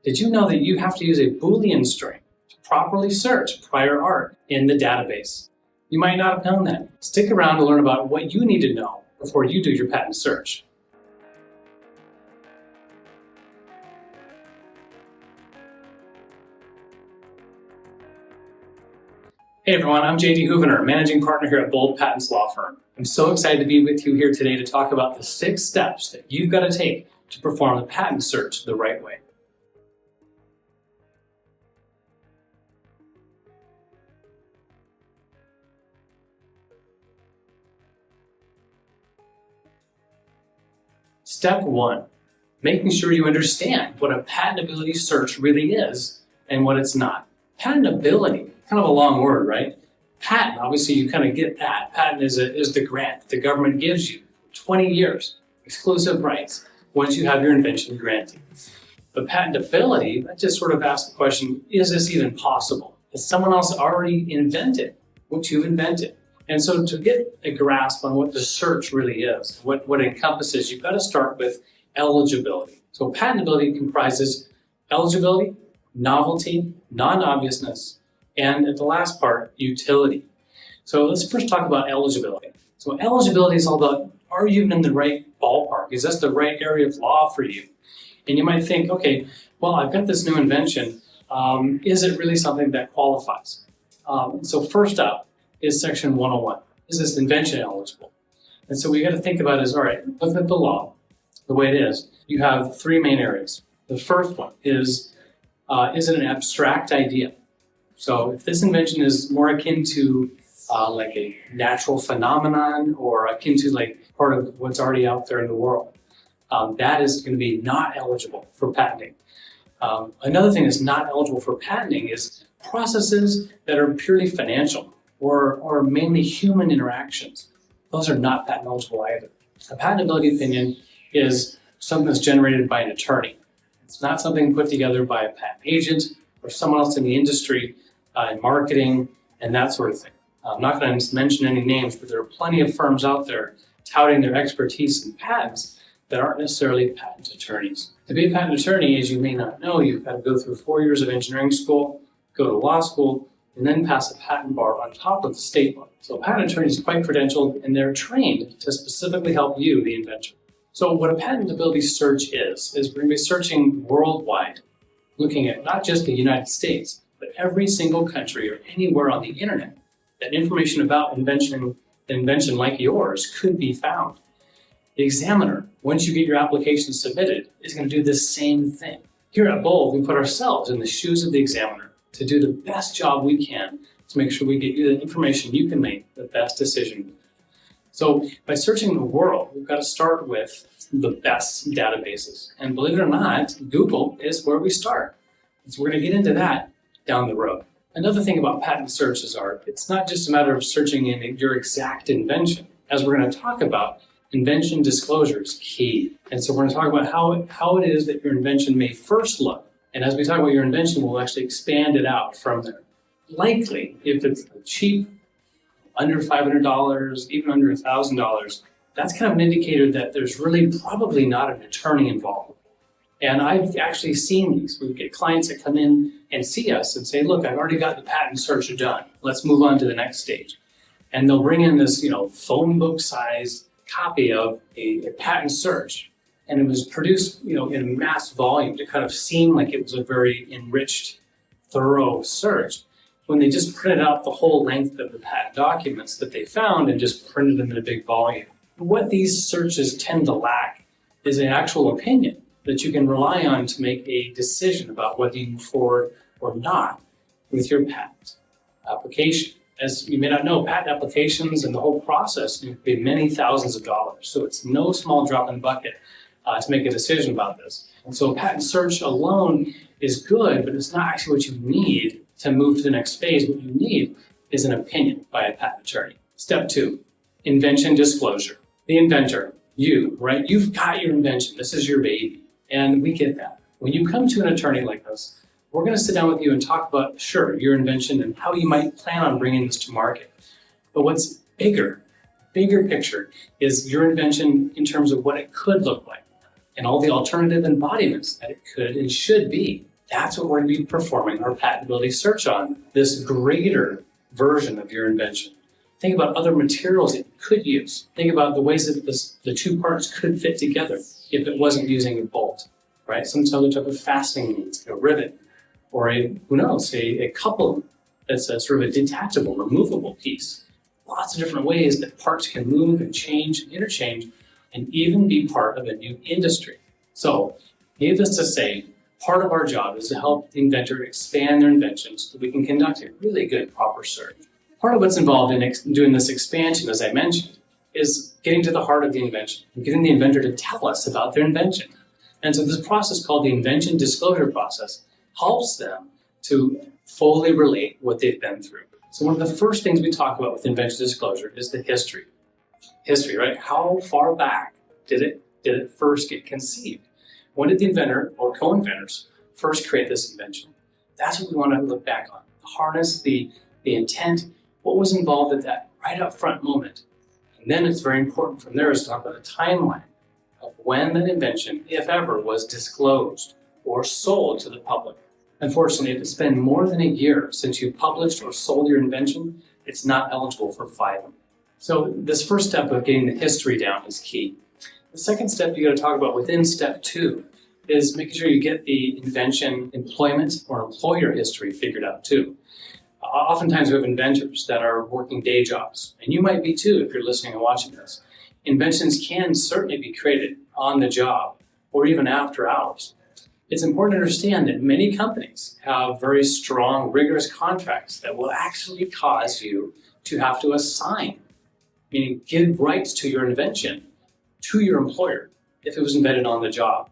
Did you know that you have to use a Boolean string to properly search prior art in the database? You might not have known that. Stick around to learn about what you need to know before you do your patent search. Hey everyone, I'm JD Houvener, Managing Partner here at Bold Patents Law Firm. I'm so excited to be with you here today to talk about the 6 steps that you've got to take to perform the patent search the right way. Step 1, making sure you understand what a patentability search really is and what it's not. Patentability, kind of a long word, right? Patent, obviously you kind of get that. Patent is the grant that the government gives you. 20 years, exclusive rights, once you have your invention granted. But patentability, that just sort of asks the question, is this even possible? Has someone else already invented what you've invented? And so to get a grasp on what the search really is, what it encompasses, you've got to start with eligibility. So patentability comprises eligibility, novelty, non-obviousness, and at the last part, utility. So let's first talk about eligibility. So eligibility is all about, are you in the right ballpark? Is this the right area of law for you? And you might think, okay, well, I've got this new invention. Is it really something that qualifies? So first up is section 101. Is this invention eligible? And so we got to think about is, all right, look at the law, the way it is. You have 3 main areas. The first one is it an abstract idea? So if this invention is more akin to like a natural phenomenon or akin to like part of what's already out there in the world, that is going to be not eligible for patenting. Another thing that's not eligible for patenting is processes that are purely financial or mainly human interactions. Those are not patent eligible either. A patentability opinion is something that's generated by an attorney. It's not something put together by a patent agent or someone else in the industry in marketing and that sort of thing. I'm not going to mention any names, but there are plenty of firms out there touting their expertise in patents that aren't necessarily patent attorneys. To be a patent attorney, as you may not know, you've got to go through 4 years of engineering school, go to law school, and then pass a patent bar on top of the state bar. So a patent attorney is quite credentialed and they're trained to specifically help you, the inventor. So what a patentability search is we're going to be searching worldwide, looking at not just the United States, but every single country or anywhere on the internet that information about an invention like yours could be found. The examiner, once you get your application submitted, is going to do the same thing. Here at Bold, we put ourselves in the shoes of the examiner to do the best job we can to make sure we get you the information you can make the best decision. So by searching the world, we've got to start with the best databases. And believe it or not, Google is where we start. So we're going to get into that down the road. Another thing about patent searches are, it's not just a matter of searching in your exact invention. As we're going to talk about, invention disclosure is key. And so we're going to talk about how it is that your invention may first look. And as we talk about your invention, we'll actually expand it out from there. Likely, if it's cheap, under $500, even under $1,000, that's kind of an indicator that there's really probably not an attorney involved. And I've actually seen these. We get clients that come in and see us and say, look, I've already got the patent search done. Let's move on to the next stage. And they'll bring in this, phone book size copy of a patent search. And it was produced, in mass volume to kind of seem like it was a very enriched, thorough search, when they just printed out the whole length of the patent documents that they found and just printed them in a big volume. What these searches tend to lack is an actual opinion that you can rely on to make a decision about whether you move forward or not with your patent application. As you may not know, patent applications and the whole process can be many thousands of dollars. So it's no small drop in the bucket to make a decision about this. And so a patent search alone is good, but it's not actually what you need to move to the next phase. What you need is an opinion by a patent attorney. Step 2, invention disclosure. The inventor, you, right? You've got your invention. This is your baby. And we get that. When you come to an attorney like us, we're going to sit down with you and talk about, sure, your invention and how you might plan on bringing this to market. But what's bigger picture is your invention in terms of what it could look like and all the alternative embodiments that it could and should be. That's what we're going to be performing our patentability search on, this greater version of your invention. Think about other materials that you could use. Think about the ways that the two parts could fit together if it wasn't using a bolt, right? Some other type of fastening means, a rivet, or who knows, a couple that's a sort of a detachable, removable piece. Lots of different ways that parts can move and change, interchange, and even be part of a new industry. So, needless to say, part of our job is to help the inventor expand their invention so that we can conduct a really good, proper search. Part of what's involved in doing this expansion, as I mentioned, is getting to the heart of the invention and getting the inventor to tell us about their invention. And so this process called the invention disclosure process helps them to fully relate what they've been through. So one of the first things we talk about with invention disclosure is the history. History, right? How far back did it first get conceived? When did the inventor or co-inventors first create this invention? That's what we want to look back on. Harness the intent, what was involved at that right up front moment. And then it's very important from there is to talk about a timeline of when that invention, if ever, was disclosed or sold to the public. Unfortunately, if it's been more than a year since you published or sold your invention, it's not eligible for filing. So this first step of getting the history down is key. The second step you got to talk about within step 2 is making sure you get the invention employment or employer history figured out too. Oftentimes we have inventors that are working day jobs, and you might be too if you're listening and watching this. Inventions can certainly be created on the job or even after hours. It's important to understand that many companies have very strong, rigorous contracts that will actually cause you to have to assign, meaning give rights to your invention to your employer if it was invented on the job.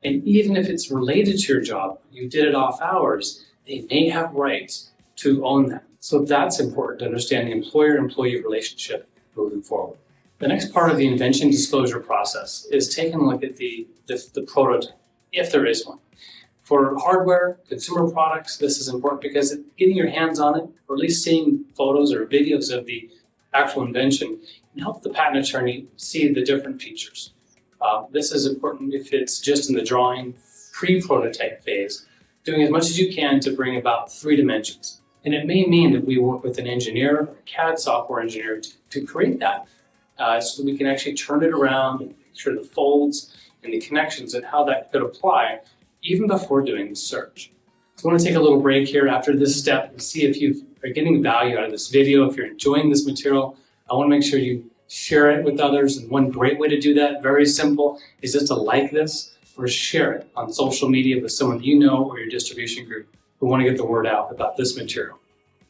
And even if it's related to your job, you did it off hours, they may have rights to own that. So that's important to understand the employer-employee relationship moving forward. The next part of the invention disclosure process is taking a look at the prototype, if there is one. For hardware, consumer products, this is important because getting your hands on it, or at least seeing photos or videos of the actual invention, can help the patent attorney see the different features. This is important if it's just in the drawing, pre-prototype phase, doing as much as you can to bring about 3 dimensions. And it may mean that we work with an engineer, or a CAD software engineer, to create that so that we can actually turn it around and make sure the folds and the connections and how that could apply even before doing the search. So I want to take a little break here after this step and see if you are getting value out of this video, if you're enjoying this material. I want to make sure you share it with others. And one great way to do that, very simple, is just to like this or share it on social media with someone you know or your distribution group who want to get the word out about this material.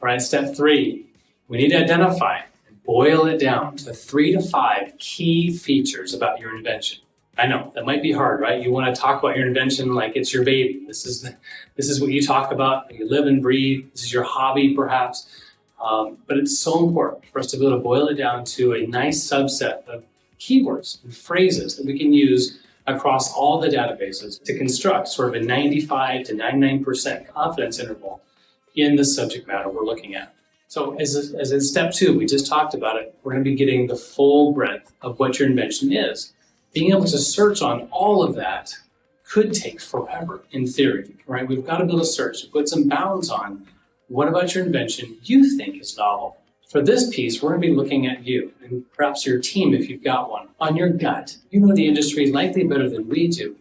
All right, step 3, we need to identify and boil it down to 3 to 5 key features about your invention. I know, that might be hard, right? You want to talk about your invention like it's your baby. This is what you talk about, you live and breathe. This is your hobby, perhaps. But it's so important for us to be able to boil it down to a nice subset of keywords and phrases that we can use across all the databases to construct sort of a 95 to 99% confidence interval in the subject matter we're looking at. So as in step 2, we just talked about it, we're going to be getting the full breadth of what your invention is. Being able to search on all of that could take forever in theory, right? We've got to be able to search, to put some bounds on what about your invention you think is novel. For this piece, we're going to be looking at you and perhaps your team if you've got one. On your gut, you know the industry likely better than we do.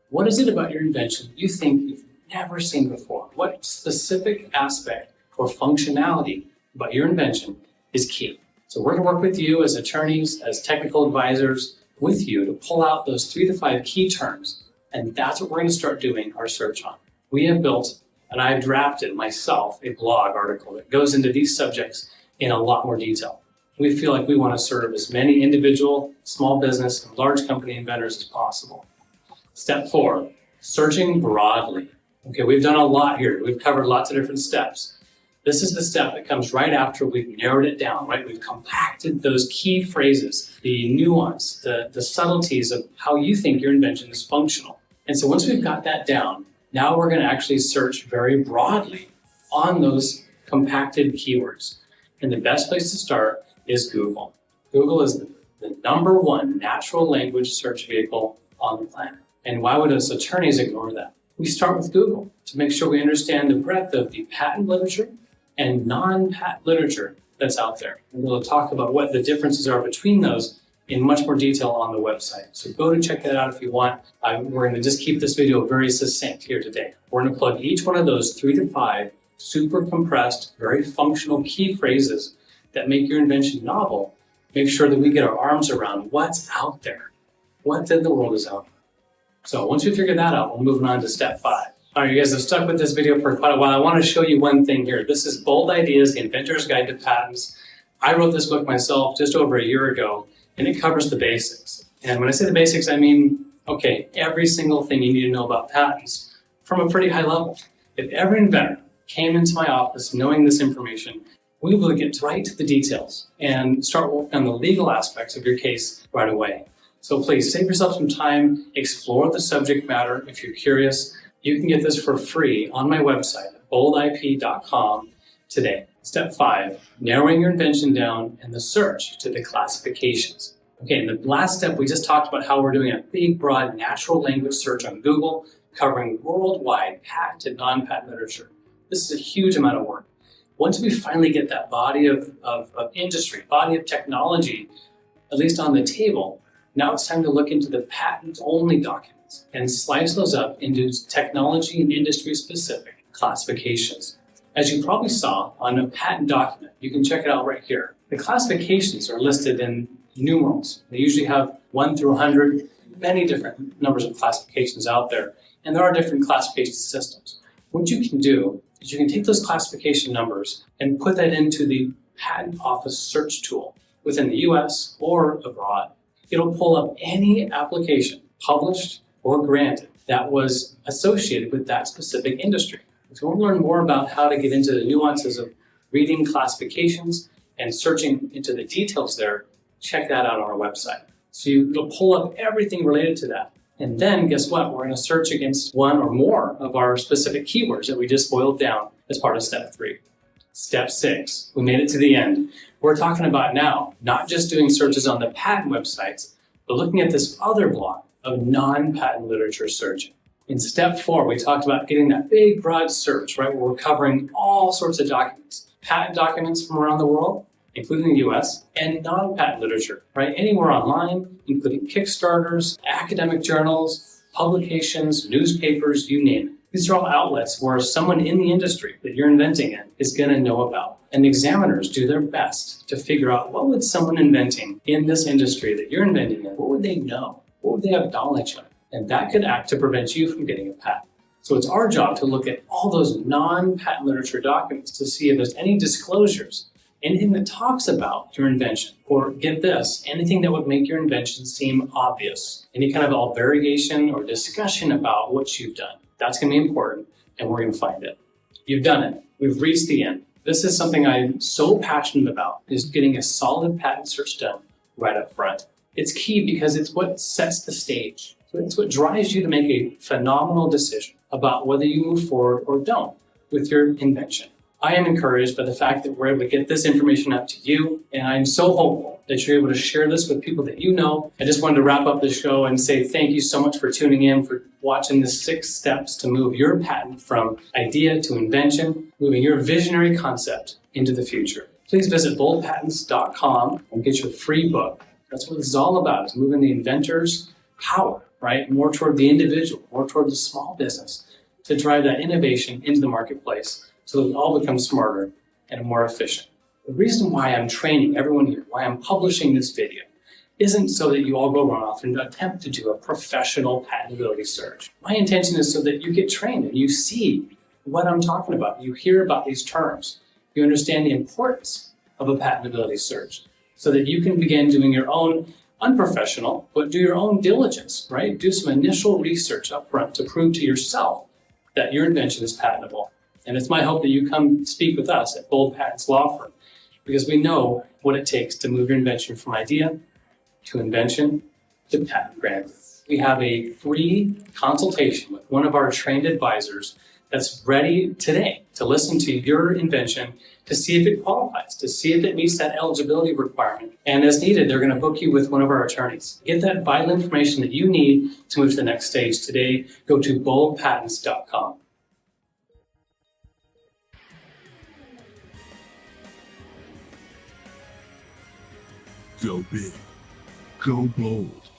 What is it about your invention you think you've never seen before? What specific aspect or functionality about your invention is key? So we're going to work with you as attorneys, as technical advisors, with you to pull out those 3 to 5 key terms. And that's what we're going to start doing our search on. We have built, and I've drafted myself, a blog article that goes into these subjects in a lot more detail. We feel like we want to serve as many individual, small business, and large company inventors as possible. Step 4, searching broadly. Okay, we've done a lot here. We've covered lots of different steps. This is the step that comes right after we've narrowed it down, right? We've compacted those key phrases, the nuance, the subtleties of how you think your invention is functional. And so once we've got that down, now we're going to actually search very broadly on those compacted keywords. And the best place to start is Google. Google is the #1 natural language search vehicle on the planet. And why would us attorneys ignore that? we start with Google to make sure we understand the breadth of the patent literature and non-patent literature that's out there. And we'll talk about what the differences are between those in much more detail on the website. So go to check that out if you want. We're going to just keep this video very succinct here today. We're going to plug each one of those 3 to 5 super compressed, very functional key phrases that make your invention novel. Make sure that we get our arms around what's out there, what in the world is out there. So once we figure that out, we're moving on to step 5. All right, you guys have stuck with this video for quite a while. I want to show you one thing here. This is Bold Ideas, The Inventor's Guide to Patents. I wrote this book myself just over a year ago, and it covers the basics. And when I say the basics, I mean, okay, every single thing you need to know about patents from a pretty high level. If every inventor came into my office knowing this information, we will get right to the details and start working on the legal aspects of your case right away. So please save yourself some time, explore the subject matter if you're curious. You can get this for free on my website, boldip.com today. Step 5, narrowing your invention down and the search to the classifications. Okay, in the last step, we just talked about how we're doing a big, broad natural language search on Google, covering worldwide patent and non-patent literature. This is a huge amount of work. Once we finally get that body of industry, body of technology, at least on the table, now it's time to look into the patent-only documents and slice those up into technology and industry-specific classifications. As you probably saw on a patent document, you can check it out right here. The classifications are listed in numerals. They usually have 1 through 100, many different numbers of classifications out there, and there are different classification systems. What you can do is you can take those classification numbers and put that into the Patent Office search tool within the US or abroad. It'll pull up any application published or granted that was associated with that specific industry. If you want to learn more about how to get into the nuances of reading classifications and searching into the details there, check that out on our website. So it'll pull up everything related to that. And then guess what? We're going to search against one or more of our specific keywords that we just boiled down as part of step 3. Step 6, we made it to the end. We're talking about now not just doing searches on the patent websites, but looking at this other block of non-patent literature searching. In step 4, we talked about getting that big, broad search, right, where we're covering all sorts of documents. Patent documents from around the world, including the US, and non-patent literature, right, anywhere online, including Kickstarters, academic journals, publications, newspapers, you name it. These are all outlets where someone in the industry that you're inventing in is going to know about. And examiners do their best to figure out what would someone inventing in this industry that you're inventing in, what would they know? What would they have knowledge of? And that could act to prevent you from getting a patent. So it's our job to look at all those non-patent literature documents to see if there's any disclosures, anything that talks about your invention, or get this, anything that would make your invention seem obvious, any kind of variation or discussion about what you've done. That's going to be important, and we're going to find it. You've done it. We've reached the end. This is something I'm so passionate about, is getting a solid patent search done right up front. It's key because it's what sets the stage. It's what drives you to make a phenomenal decision about whether you move forward or don't with your invention. I am encouraged by the fact that we're able to get this information out to you, and I'm so hopeful that you're able to share this with people that you know. I just wanted to wrap up the show and say thank you so much for tuning in, for watching the 6 steps to move your patent from idea to invention, moving your visionary concept into the future. Please visit boldpatents.com and get your free book. That's what this is all about, is moving the inventor's power, right? More toward the individual, more toward the small business, to drive that innovation into the marketplace so that we all become smarter and more efficient. The reason why I'm training everyone here, why I'm publishing this video, isn't so that you all go run off and attempt to do a professional patentability search. My intention is so that you get trained and you see what I'm talking about. You hear about these terms. You understand the importance of a patentability search so that you can begin doing your own unprofessional, but do your own diligence, right? Do some initial research up front to prove to yourself that your invention is patentable. And it's my hope that you come speak with us at Bold Patents Law Firm, because we know what it takes to move your invention from idea to invention to patent grant. We have a free consultation with one of our trained advisors that's ready today to listen to your invention to see if it qualifies, to see if it meets that eligibility requirement. And as needed, they're going to book you with one of our attorneys. Get that vital information that you need to move to the next stage today. Go to boldpatents.com. Go big. Go bold.